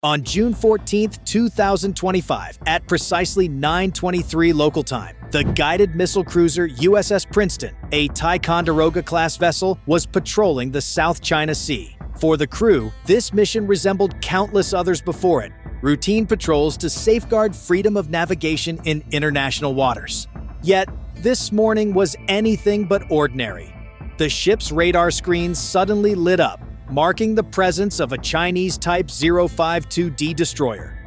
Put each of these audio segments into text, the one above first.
On June 14, 2025, at precisely 9:23 local time, the guided missile cruiser USS Princeton, a Ticonderoga-class vessel, was patrolling the South China Sea. For the crew, this mission resembled countless others before it, routine patrols to safeguard freedom of navigation in international waters. Yet, this morning was anything but ordinary. The ship's radar screens suddenly lit up, marking the presence of a Chinese Type 052D destroyer.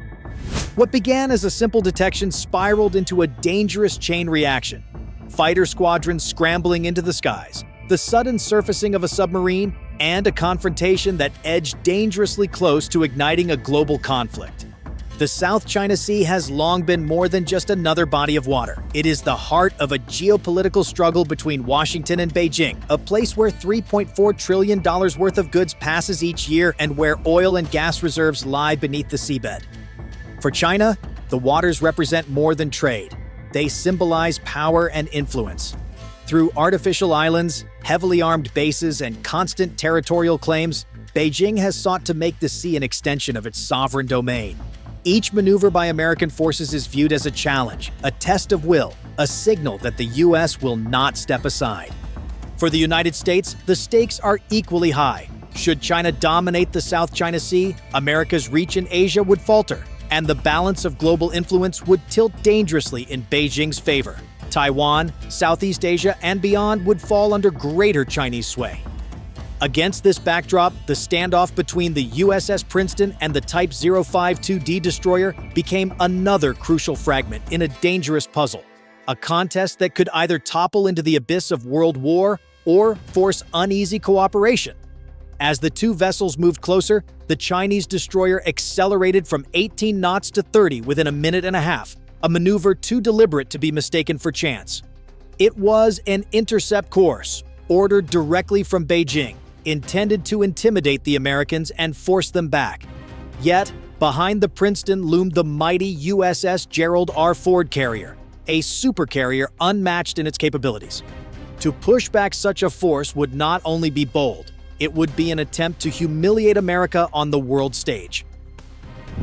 What began as a simple detection spiraled into a dangerous chain reaction. Fighter squadrons scrambling into the skies, the sudden surfacing of a submarine, and a confrontation that edged dangerously close to igniting a global conflict. The South China Sea has long been more than just another body of water. It is the heart of a geopolitical struggle between Washington and Beijing, a place where $3.4 trillion worth of goods passes each year and where oil and gas reserves lie beneath the seabed. For China, the waters represent more than trade. They symbolize power and influence. Through artificial islands, heavily armed bases, and constant territorial claims, Beijing has sought to make the sea an extension of its sovereign domain. Each maneuver by American forces is viewed as a challenge, a test of will, a signal that the U.S. will not step aside. For the United States, the stakes are equally high. Should China dominate the South China Sea, America's reach in Asia would falter, and the balance of global influence would tilt dangerously in Beijing's favor. Taiwan, Southeast Asia, and beyond would fall under greater Chinese sway. Against this backdrop, the standoff between the USS Princeton and the Type 052D destroyer became another crucial fragment in a dangerous puzzle, a contest that could either topple into the abyss of world war or force uneasy cooperation. As the two vessels moved closer, the Chinese destroyer accelerated from 18 knots to 30 within a minute and a half, a maneuver too deliberate to be mistaken for chance. It was an intercept course, ordered directly from Beijing, intended to intimidate the Americans and force them back. Yet, behind the Princeton loomed the mighty USS Gerald R. Ford carrier, a supercarrier unmatched in its capabilities. To push back such a force would not only be bold, it would be an attempt to humiliate America on the world stage.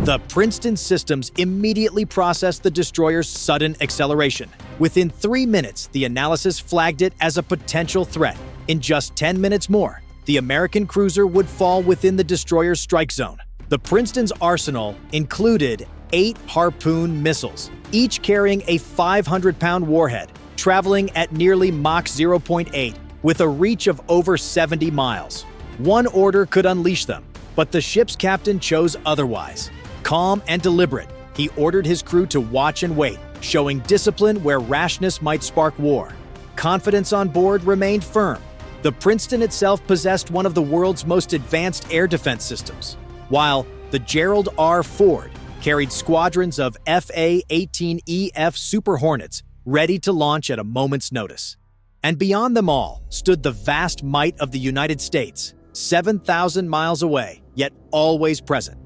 The Princeton systems immediately processed the destroyer's sudden acceleration. Within 3 minutes, the analysis flagged it as a potential threat. In just 10 minutes more, the American cruiser would fall within the destroyer's strike zone. The Princeton's arsenal included 8 Harpoon missiles, each carrying a 500-pound warhead, traveling at nearly Mach 0.8, with a reach of over 70 miles. One order could unleash them, but the ship's captain chose otherwise. Calm and deliberate, he ordered his crew to watch and wait, showing discipline where rashness might spark war. Confidence on board remained firm. The Princeton itself possessed one of the world's most advanced air defense systems, while the Gerald R. Ford carried squadrons of FA-18EF Super Hornets ready to launch at a moment's notice. And beyond them all stood the vast might of the United States, 7,000 miles away, yet always present.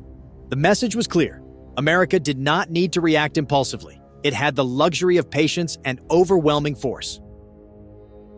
The message was clear. America did not need to react impulsively. It had the luxury of patience and overwhelming force.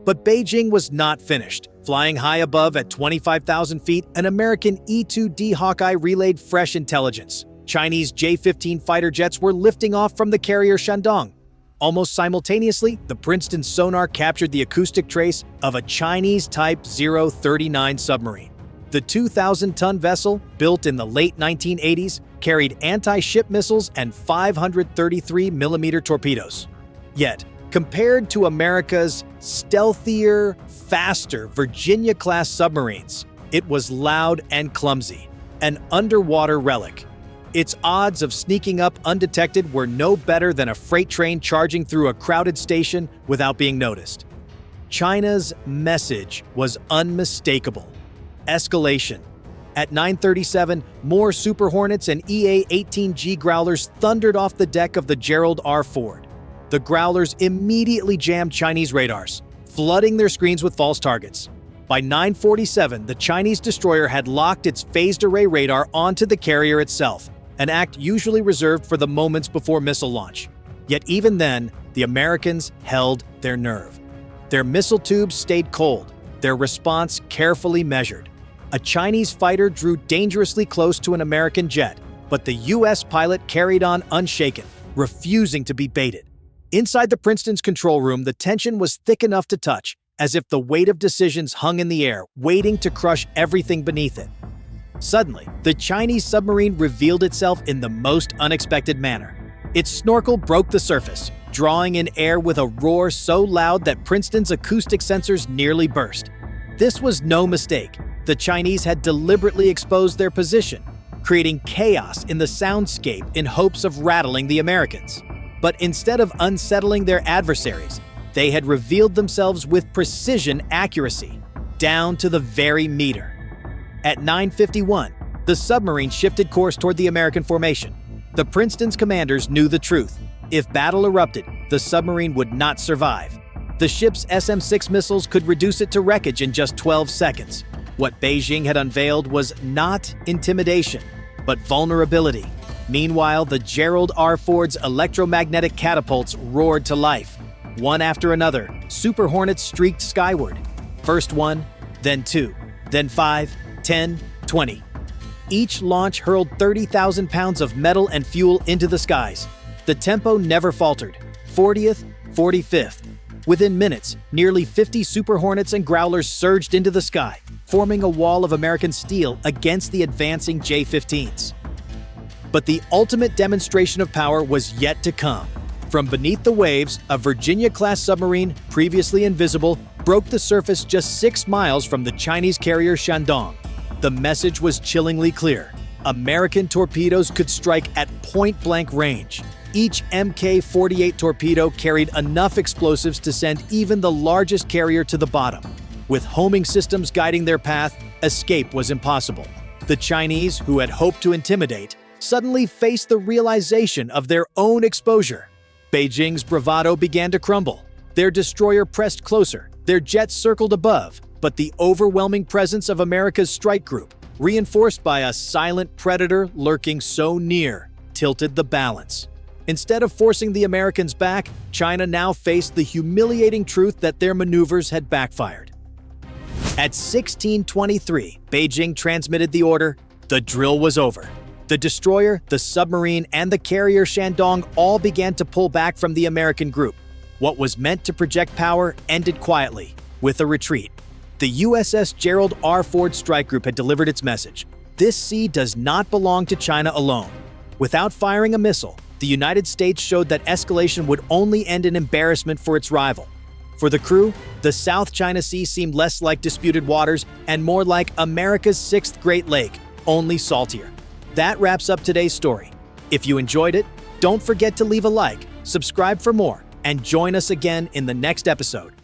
But Beijing was not finished. Flying high above at 25,000 feet, an American E-2D Hawkeye relayed fresh intelligence. Chinese J-15 fighter jets were lifting off from the carrier Shandong. Almost simultaneously, the Princeton sonar captured the acoustic trace of a Chinese Type 039 submarine. The 2,000-ton vessel, built in the late 1980s, carried anti-ship missiles and 533mm torpedoes. Yet, compared to America's stealthier, faster Virginia-class submarines, it was loud and clumsy, an underwater relic. Its odds of sneaking up undetected were no better than a freight train charging through a crowded station without being noticed. China's message was unmistakable. Escalation. At 9:37, more Super Hornets and EA-18G Growlers thundered off the deck of the Gerald R. Ford. The Growlers immediately jammed Chinese radars, flooding their screens with false targets. By 9:47, the Chinese destroyer had locked its phased array radar onto the carrier itself, an act usually reserved for the moments before missile launch. Yet even then, the Americans held their nerve. Their missile tubes stayed cold, their response carefully measured. A Chinese fighter drew dangerously close to an American jet, But the U.S. pilot carried on unshaken, refusing to be baited. Inside the Princeton's control room, the tension was thick enough to touch, as if the weight of decisions hung in the air, waiting to crush everything beneath it. Suddenly, the Chinese submarine revealed itself in the most unexpected manner. Its snorkel broke the surface, drawing in air with a roar so loud that Princeton's acoustic sensors nearly burst. This was no mistake. The Chinese had deliberately exposed their position, creating chaos in the soundscape in hopes of rattling the Americans. But instead of unsettling their adversaries, they had revealed themselves with precision accuracy, down to the very meter. At 9:51, the submarine shifted course toward the American formation. The Princeton's commanders knew the truth. If battle erupted, the submarine would not survive. The ship's SM-6 missiles could reduce it to wreckage in just 12 seconds. What Beijing had unveiled was not intimidation, but vulnerability. Meanwhile, the Gerald R. Ford's electromagnetic catapults roared to life. One after another, Super Hornets streaked skyward. First one, then two, then 5, 10, 20. Each launch hurled 30,000 pounds of metal and fuel into the skies. The tempo never faltered. 40th, 45th. Within minutes, nearly 50 Super Hornets and Growlers surged into the sky, forming a wall of American steel against the advancing J-15s. But the ultimate demonstration of power was yet to come. From beneath the waves, a Virginia-class submarine, previously invisible, broke the surface just 6 miles from the Chinese carrier Shandong. The message was chillingly clear. American torpedoes could strike at point-blank range. Each Mk-48 torpedo carried enough explosives to send even the largest carrier to the bottom. With homing systems guiding their path, escape was impossible. The Chinese, who had hoped to intimidate, suddenly faced the realization of their own exposure. Beijing's bravado began to crumble. Their destroyer pressed closer, their jets circled above, but the overwhelming presence of America's strike group, reinforced by a silent predator lurking so near, tilted the balance. Instead of forcing the Americans back, China now faced the humiliating truth that their maneuvers had backfired. At 16:23, Beijing transmitted the order, the drill was over. The destroyer, the submarine, and the carrier Shandong all began to pull back from the American group. What was meant to project power ended quietly, with a retreat. The USS Gerald R. Ford strike group had delivered its message. This sea does not belong to China alone. Without firing a missile, the United States showed that escalation would only end in embarrassment for its rival. For the crew, the South China Sea seemed less like disputed waters and more like America's 6th Great Lake, only saltier. That wraps up today's story. If you enjoyed it, don't forget to leave a like, subscribe for more, and join us again in the next episode.